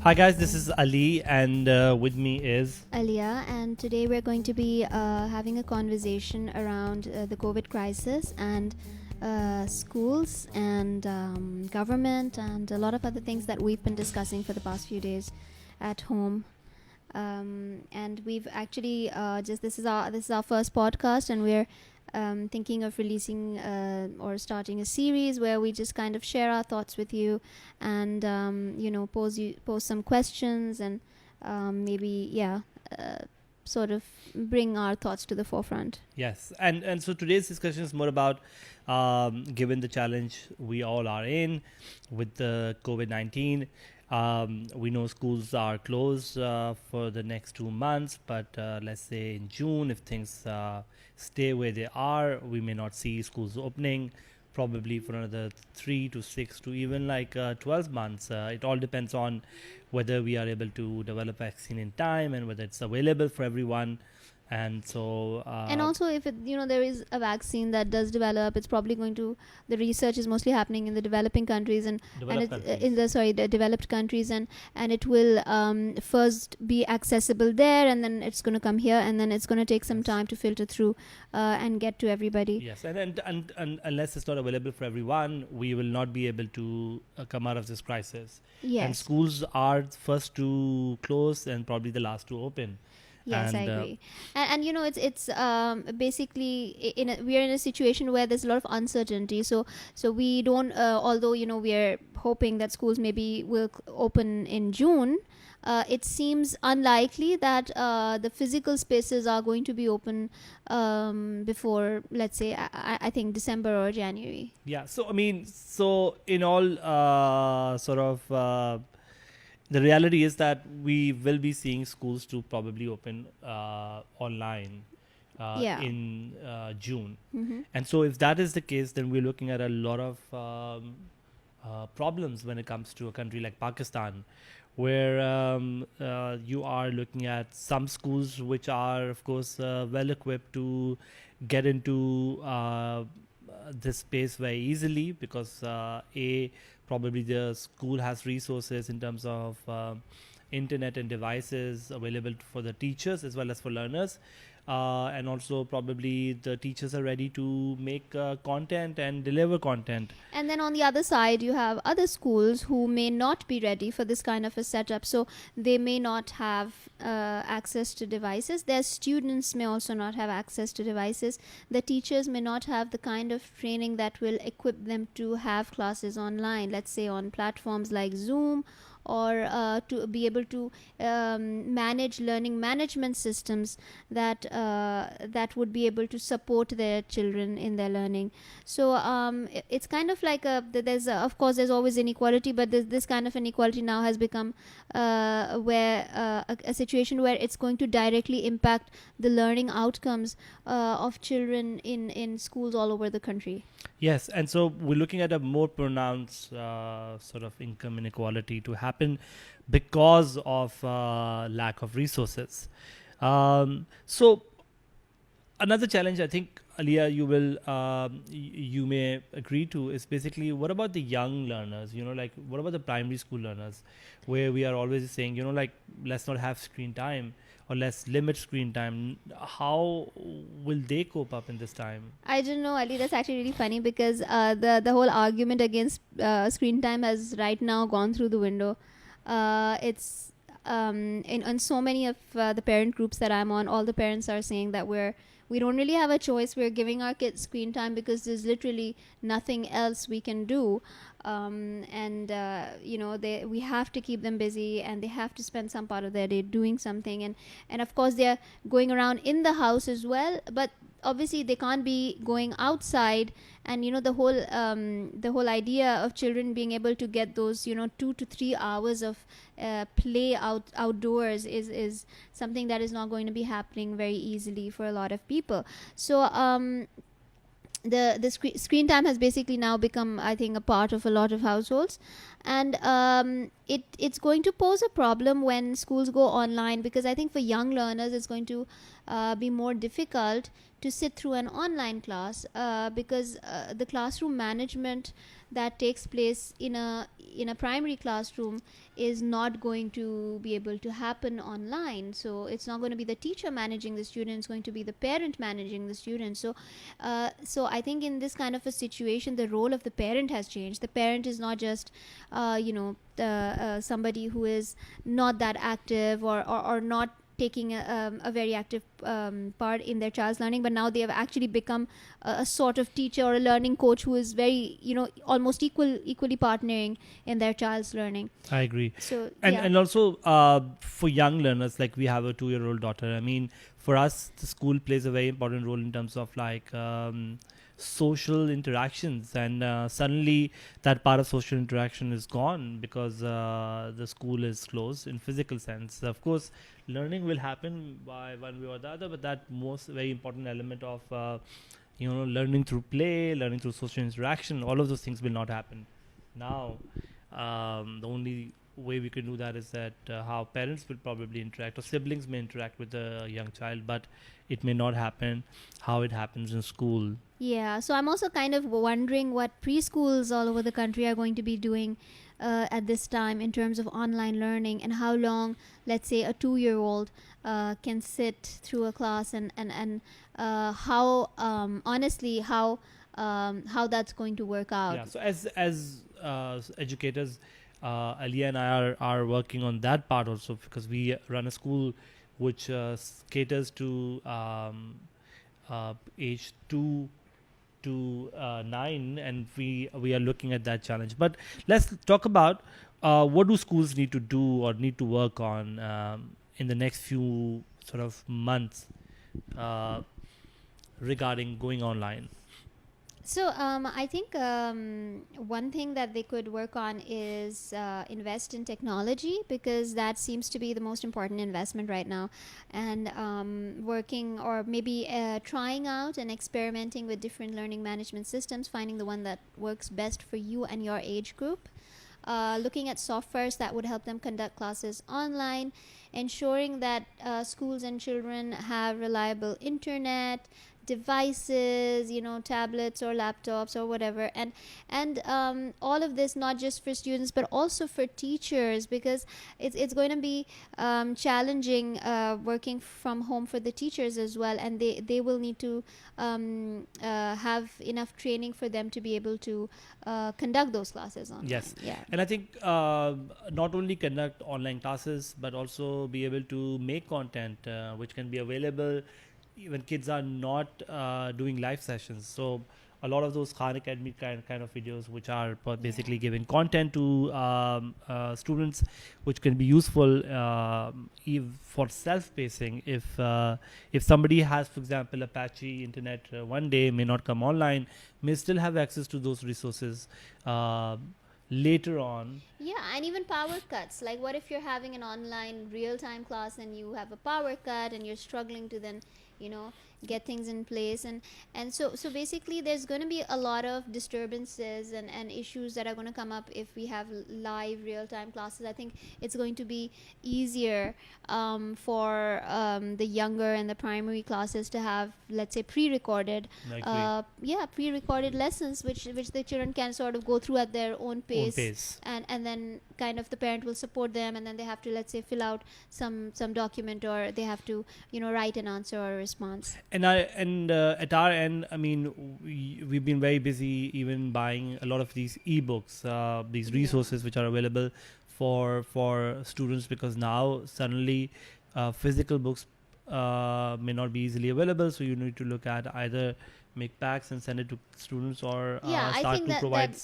Hi guys, this is Ali and with me is Aliya, and today we're going to be having a conversation around the COVID crisis and schools and government and a lot of other things that we've been discussing for the past few days at home. And we've actually this is our first podcast, and we're thinking of releasing or starting a series where we just kind of share our thoughts with you and pose some questions and sort of bring our thoughts to the forefront. yes, and so today's discussion is more about given the challenge we all are in with the COVID-19. We know schools are closed for the next 2 months, but let's say in June, if things stay where they are, we may not see schools opening probably for another 3 to 6 to even 12 months. It all depends on whether we are able to develop vaccine in time and whether it's available for everyone. And so and also if there is a vaccine that does develop, it's probably going to, the research is mostly happening in the developing countries and the developed countries, and it will first be accessible there, and then it's going to come here, and then it's going to take some time to filter through and get to everybody. Yes, and unless it's not available for everyone, we will not be able to come out of this crisis. Yes. And schools are first to close and probably the last to open. Yes, I agree. And it's basically we are in a situation where there's a lot of uncertainty. So we don't, although we are hoping that schools maybe will open in June, it seems unlikely that the physical spaces are going to be open before, let's say, I think December or January. Yeah. So in all the reality is that we will be seeing schools to probably open online in June. Mm-hmm. And so if that is the case, then we're looking at a lot of problems when it comes to a country like Pakistan, where you are looking at some schools which are, of course, well equipped to get into this space very easily because probably the school has resources in terms of internet and devices available for the teachers as well as for learners, and also probably the teachers are ready to make content and deliver content. And then on the other side, you have other schools who may not be ready for this kind of a setup. So they may not have access to devices. Their students may also not have access to devices. The teachers may not have the kind of training that will equip them to have classes online, let's say on platforms like Zoom, or to be able to manage learning management systems that would be able to support their children in their learning. So it's kind of like of course there's always inequality, but this kind of inequality now has become where a situation where it's going to directly impact the learning outcomes of children in schools all over the country. Yes, and so we're looking at a more pronounced sort of income inequality to happen because of lack of resources. So another challenge, I think, Aliya, you may agree to, is basically what about the young learners? What about the primary school learners, where we are always saying, let's not have screen time, or let's limit screen time. How will they cope up in this time? I don't know, Ali. That's actually really funny because the whole argument against screen time has right now gone through the window. It's in so many of the parent groups that I'm on, all the parents are saying that we don't really have a choice. We're giving our kids screen time because there's literally nothing else we can do. We have to keep them busy, and they have to spend some part of their day doing something. And of course, they're going around in the house as well, but obviously they can't be going outside. And the whole idea of children being able to get those 2 to 3 hours of play outdoors is something that is not going to be happening very easily for a lot of people. So the screen time has basically now become, I think, a part of a lot of households, and it's going to pose a problem when schools go online, because I think for young learners it's going to be more difficult to sit through an online class, because the classroom management that takes place in a primary classroom is not going to be able to happen online. So it's not going to be the teacher managing the student, it's going to be the parent managing the student. So I think in this kind of a situation, the role of the parent has changed. The parent is not just somebody who is not that active, or not taking a very active part in their child's learning, but now they have actually become a sort of teacher or a learning coach who is very, almost equally partnering in their child's learning. I agree. So And also for young learners, like we have a 2-year-old daughter. I mean, for us, the school plays a very important role in terms of like social interactions, and suddenly that part of social interaction is gone because the school is closed in physical sense. Of course, learning will happen by one way or the other, but that most very important element of learning through play, learning through social interaction, all of those things will not happen now. The only way we can do that is that how parents will probably interact, or siblings may interact with a young child, but it may not happen how it happens in school. Yeah, so I'm also kind of wondering what preschools all over the country are going to be doing at this time in terms of online learning, and how long, let's say, a 2-year-old can sit through a class, and how honestly how that's going to work out. Yeah. So as educators, Aliya and I are working on that part also, because we run a school which caters to age 2 to 9, and we are looking at that challenge. But let's talk about what do schools need to do or need to work on in the next few sort of months regarding going online. So I think one thing that they could work on is invest in technology, because that seems to be the most important investment right now. And working, or maybe trying out and experimenting with different learning management systems, finding the one that works best for you and your age group. Looking at softwares that would help them conduct classes online, ensuring that schools and children have reliable internet, devices, tablets or laptops or whatever, and all of this not just for students but also for teachers, because it's going to be challenging working from home for the teachers as well, and they will need to have enough training for them to be able to conduct those classes online. Yes. Yeah. And I think not only conduct online classes, but also be able to make content which can be available when kids are not doing live sessions. So a lot of those Khan Academy kind of videos, which are basically giving content to students, which can be useful for self-pacing. If somebody has, for example, a patchy internet one day, may not come online, may still have access to those resources later on. Yeah, and even power cuts. Like, what if you're having an online real-time class and you have a power cut and you're struggling to then get things in place, and so basically there's going to be a lot of disturbances and issues that are going to come up if we have live real-time classes. I think it's going to be easier for the younger and the primary classes to have, let's say, pre-recorded pre-recorded lessons which the children can sort of go through at their own pace. And then kind of the parent will support them, and then they have to, let's say, fill out some document, or they have to write an answer or a response. And at our end, I mean, we've been very busy even buying a lot of these ebooks, these resources which are available for students, because now suddenly physical books may not be easily available, so you need to look at either make packs and send it to students, or start to provide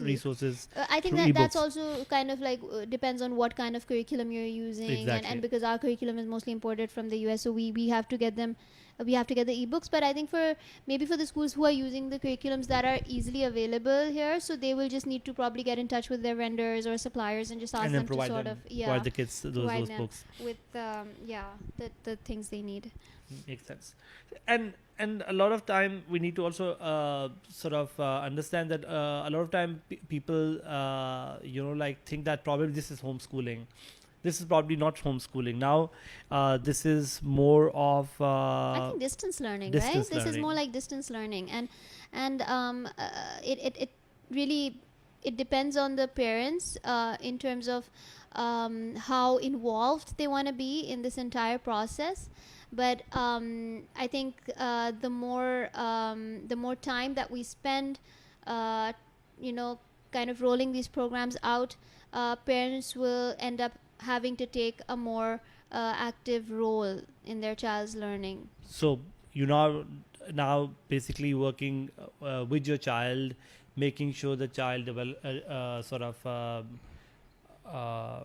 resources. I think that's also kind of like depends on what kind of curriculum you're using, and because our curriculum is mostly imported from the US, so we have to get them. We have to get the ebooks, but I think for the schools who are using the curriculums that are easily available here, so they will just need to probably get in touch with their vendors or suppliers and just ask them to provide the kids those books with the things they need. Makes sense. And a lot of time we need to also understand that a lot of time people think that probably this is homeschooling, this is probably not homeschooling. Now, this is more of I think distance learning, right? distance This is learning. more like distance learning, and it really it depends on the parents in terms of how involved they want to be in this entire process. But I think the more time that we spend, uh, you know, kind of rolling these programs out, parents will end up having to take a more active role in their child's learning. So you now basically working with your child, making sure the child sort of uh,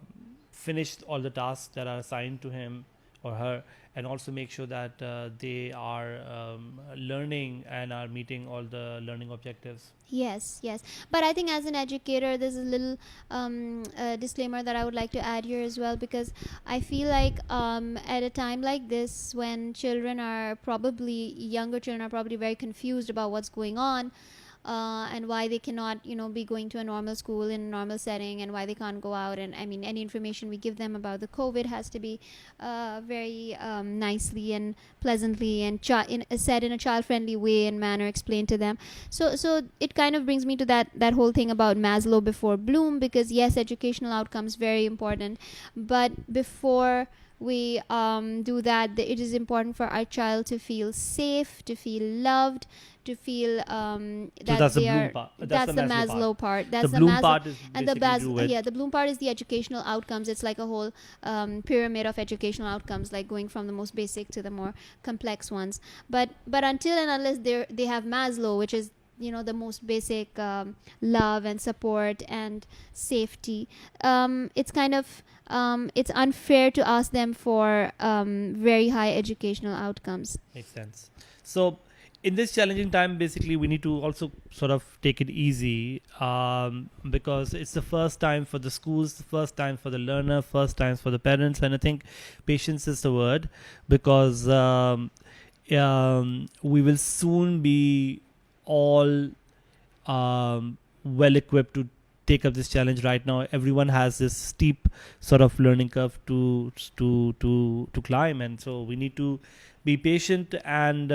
finish all the tasks that are assigned to him or her, and also make sure that they are learning and are meeting all the learning objectives. Yes, yes. But I think as an educator, there's a little disclaimer that I would like to add here as well, because I feel like at a time like this, when younger children are probably very confused about what's going on, and why they cannot, be going to a normal school in a normal setting, and why they can't go out. And I mean, any information we give them about the COVID has to be very nicely and pleasantly and said in a child-friendly way and manner, explained to them. So it kind of brings me to that whole thing about Maslow before Bloom, because yes, educational outcomes very important, but before we do that, it is important for our child to feel safe, to feel loved, to feel that that's the they Bloom are. part. That's the Maslow part. That's The Bloom Maslow part is and the basically do with the Bloom part is the educational outcomes. It's like a whole pyramid of educational outcomes, like going from the most basic to the more complex ones. But until and unless they have Maslow, which is the most basic love and support and safety, it's kind of it's unfair to ask them for very high educational outcomes. makes sense. So in this challenging time, basically we need to also sort of take it easy, because it's the first time for the schools, the first time for the learner, first time for the parents, and I think patience is the word, because we will soon be all well equipped to take up this challenge. Right now everyone has this steep sort of learning curve to climb, and so we need to be patient and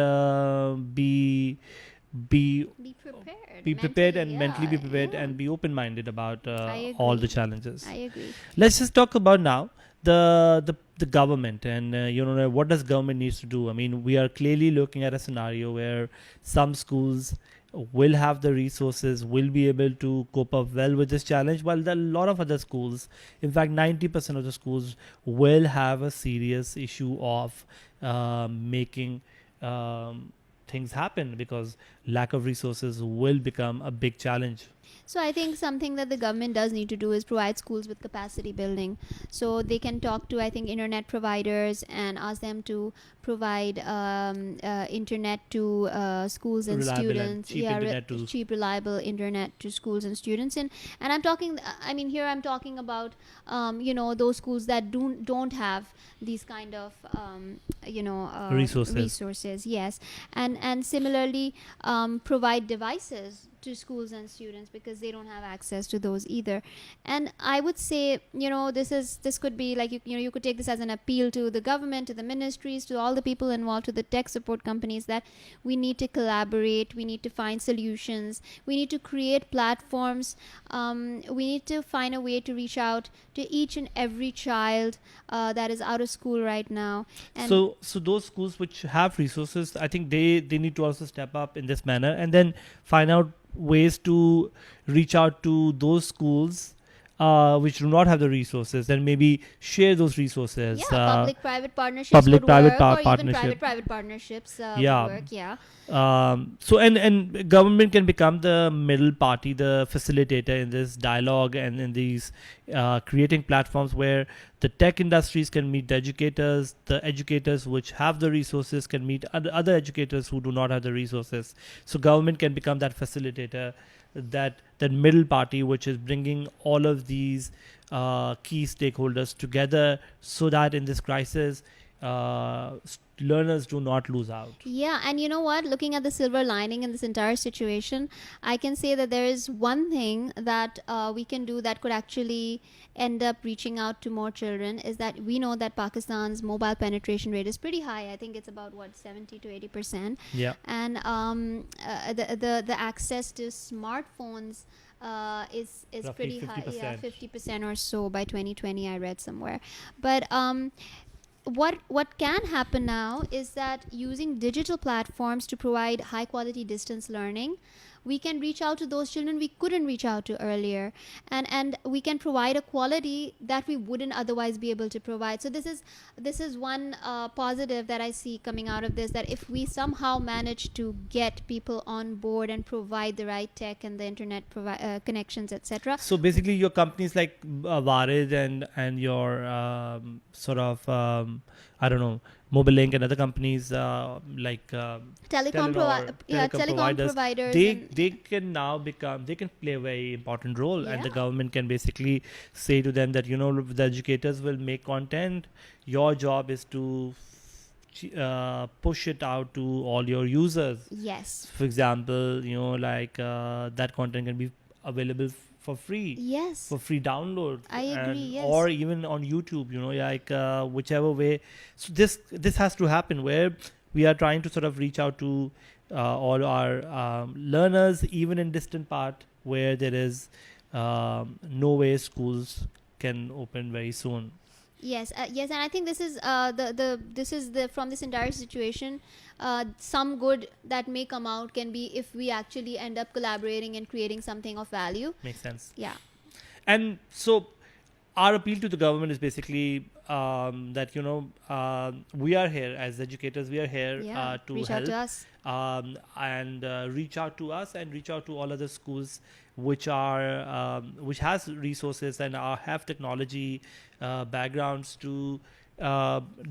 be prepared. and mentally be prepared and be open-minded about all the challenges. I agree. Let's just talk about now the government, and what does government needs to do. I mean, we are clearly looking at a scenario where some schools will have the resources, will be able to cope up well with this challenge, while there are a lot of other schools, in fact 90% of the schools, will have a serious issue of making things happen, because lack of resources will become a big challenge. So I think something that the government does need to do is provide schools with capacity building. So they can talk to, I think, internet providers and ask them to provide internet to schools and Reliable and students. cheap internet to- cheap, reliable internet to schools and students. And I'm talking. I mean, here I'm talking about those schools that don't have these kind of resources. Yes, and similarly provide devices to schools and students, because they don't have access to those either. And I would say, this could be like, you could take this as an appeal to the government, to the ministries, to all the people involved, to the tech support companies, that we need to collaborate, we need to find solutions, we need to create platforms, we need to find a way to reach out to each and every child that is out of school right now. And so those schools which have resources, I think they need to also step up in this manner, and then find out ways to reach out to those schools which do not have the resources, then maybe share those resources. public-private partnerships public-private would work, or partnership. even private partnerships Yeah. would work. Yeah. So and government can become the middle party, the facilitator in this dialogue, and in these creating platforms where the tech industries can meet the educators which have the resources can meet other educators who do not have the resources. So government can become that facilitator, that middle party which is bringing all of these key stakeholders together, so that in this crisis learners do not lose out. Yeah, and you know what? Looking at the silver lining in this entire situation, I can say that there is one thing that we can do that could actually end up reaching out to more children. Is that we know that Pakistan's mobile penetration rate is pretty high. I think it's about 70 to 80%, Yeah. and the access to smartphones is Roughly pretty high. Yeah, 50%. 50% or so by 2020. I read somewhere, but what can happen now is that using digital platforms to provide high quality distance learning, we can reach out to those children we couldn't reach out to earlier, and we can provide a quality that we wouldn't otherwise be able to provide. So this is one positive that I see coming out of this, that if we somehow manage to get people on board and provide the right tech and the internet connections, etc. So basically, your companies like Warid and your sort of I don't know, Mobile Link and other companies like Telecom providers, providers, they can now they can play a very important role, and the Yeah. government can basically say to them that, you know, the educators will make content. Your job is to push it out to all your users. yes, For example, you know, like that content can be available for free, yes, for free download. I agree, yes. Or even on YouTube, you know, like whichever way. So this has to happen, where we are trying to sort of reach out to all our learners, even in distant part where there is no way schools can open very soon. Yes, yes, and I think this is this is the from this entire situation. Some good that may come out can be if we actually end up collaborating and creating something of value. Makes sense. Yeah. And so our appeal to the government is basically that, you know, we are here as educators. We are here Yeah. to Reach help out to us. and reach out to us and reach out to all other schools which are which has resources and have technology backgrounds to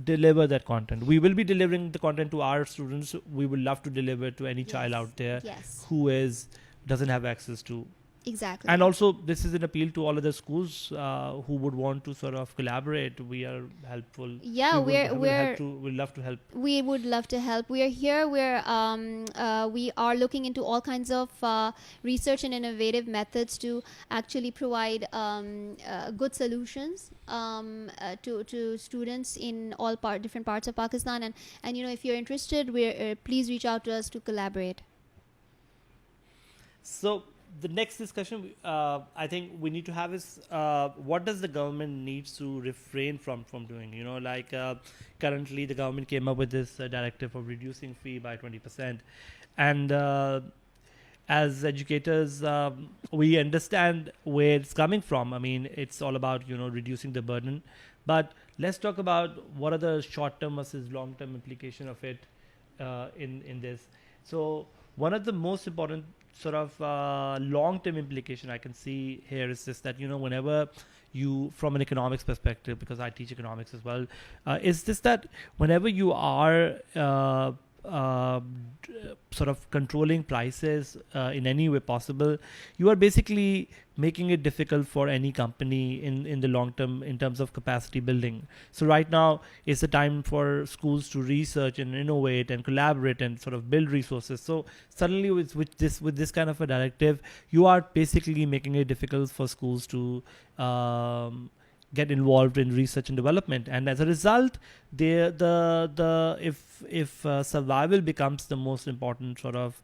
deliver that content. We will be delivering the content to our students. We would love to deliver to any child Yes. out there Yes, who doesn't have access to. exactly. And also, this is an appeal to all other schools who would want to sort of collaborate. We are helpful. Yeah, We'd love to help. we would love to help. We are here. We are looking into all kinds of research and innovative methods to actually provide good solutions to students in all different parts of Pakistan. And you know, if you're interested, please reach out to us to collaborate. So the next discussion I think we need to have is what does the government needs to refrain from doing? You know, like currently the government came up with this directive of reducing fee by 20%, and as educators we understand where it's coming from. I mean, it's all about, you know, reducing the burden, but let's talk about what are the short-term versus long-term implication of it in this. So one of the most important sort of long-term implication I can see here is this, that, you know, whenever you, from an economics perspective, because I teach economics as well, is this that whenever you are sort of controlling prices in any way possible, you are basically making it difficult for any company in the long term in terms of capacity building. So right now is the time for schools to research and innovate and collaborate and sort of build resources. So suddenly with this kind of a directive, you are basically making it difficult for schools to get involved in research and development, and as a result, if survival becomes the most important sort of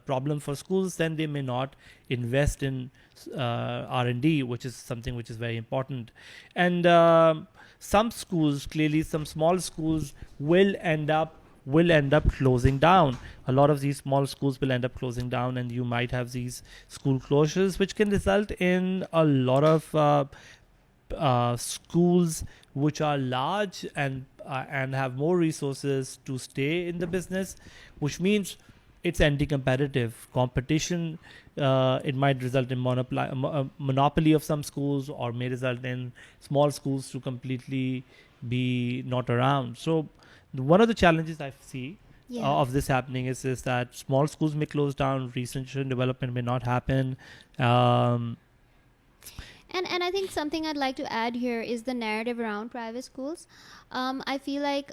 problem for schools, then they may not invest in R&D, which is something which is very important. And some schools, clearly, some small schools will end up closing down. A lot of these small schools will end up closing down, and you might have these school closures, which can result in a lot of schools which are large and have more resources to stay in the business, which means it's anti-competitive competition. It might result in monopoly of some schools, or may result in small schools to completely be not around. So one of the challenges I see of this happening is that small schools may close down, research and development may not happen. And I think something I'd like to add here is the narrative around private schools. I feel like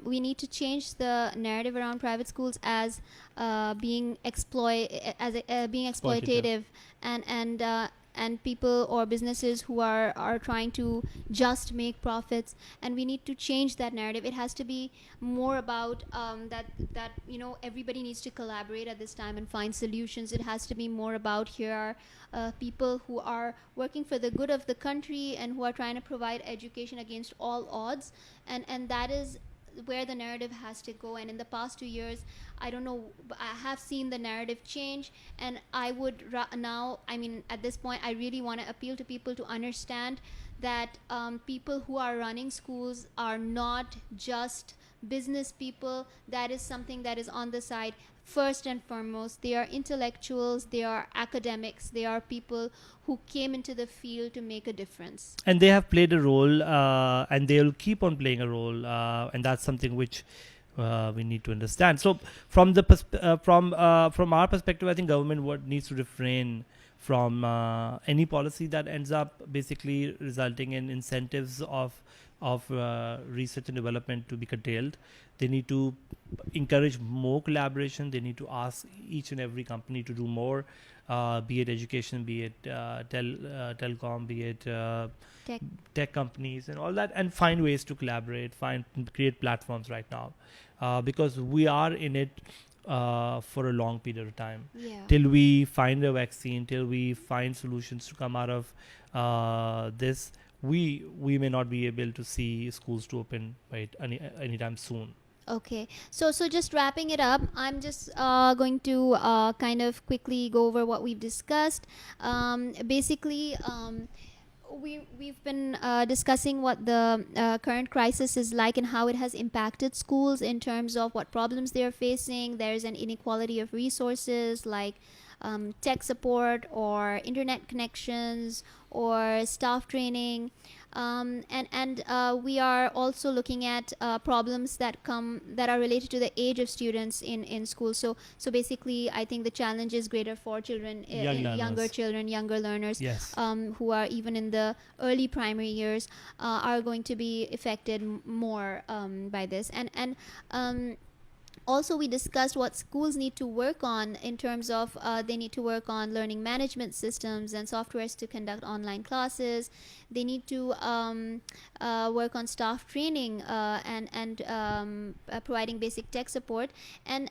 we need to change the narrative around private schools as being being exploitative, and people or businesses who are trying to just make profits. And we need to change that narrative. It has to be more about that everybody needs to collaborate at this time and find solutions. It has to be more about here are people who are working for the good of the country and who are trying to provide education against all odds, and that is where the narrative has to go. And in the past 2 years, I don't know, I have seen the narrative change, and I would now, I mean, at this point, I really want to appeal to people to understand that people who are running schools are not just business people. That is something that is on the side. First and foremost, they are intellectuals, they are academics, they are people who came into the field to make a difference. And they have played a role, and they'll keep on playing a role, and that's something which we need to understand. So, from the from our perspective, I think government needs to refrain from any policy that ends up basically resulting in incentives of research and development to be curtailed. They need to encourage more collaboration. They need to ask each and every company to do more, be it education, be it telecom, be it tech companies and all that, and find ways to collaborate, create platforms right now, because we are in it for a long period of time, till we find a vaccine, till we find solutions to come out of this. We may not be able to see schools to open anytime soon. Okay, so just wrapping it up, I'm just going to kind of quickly go over what we've discussed. Basically, we've been discussing what the current crisis is like and how it has impacted schools in terms of what problems they're facing. There's an inequality of resources like tech support or internet connections or staff training, and we are also looking at problems that are related to the age of students in school. So basically, I think the challenge is greater for children, younger learners, yes, who are even in the early primary years, are going to be affected more by this. And also, we discussed what schools need to work on in terms of they need to work on learning management systems and softwares to conduct online classes. They need to work on staff training and providing basic tech support, and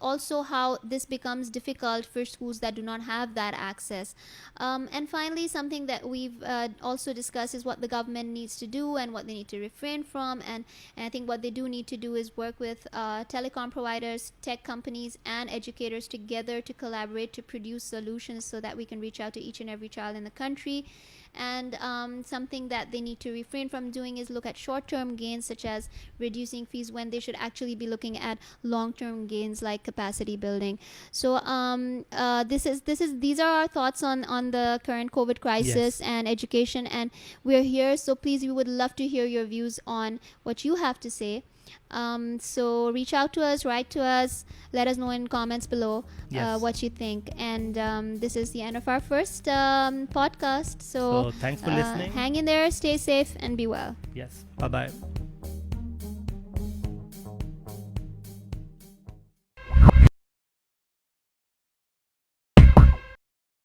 also how this becomes difficult for schools that do not have that access. And finally, something that we've also discussed is what the government needs to do and what they need to refrain from. And I think what they do need to do is work with telecom providers, tech companies, and educators together to collaborate to produce solutions so that we can reach out to each and every child in the country. And something that they need to refrain from doing is look at short-term gains, such as reducing fees, when they should actually be looking at long-term gains like capacity building. So these are our thoughts on the current COVID crisis, yes, and education. And we're here, so please, we would love to hear your views on what you have to say. So reach out to us, write to us, let us know in comments below, yes, what you think. And this is the end of our first podcast. So thanks for listening. Hang in there, stay safe, and be well. Yes, bye-bye.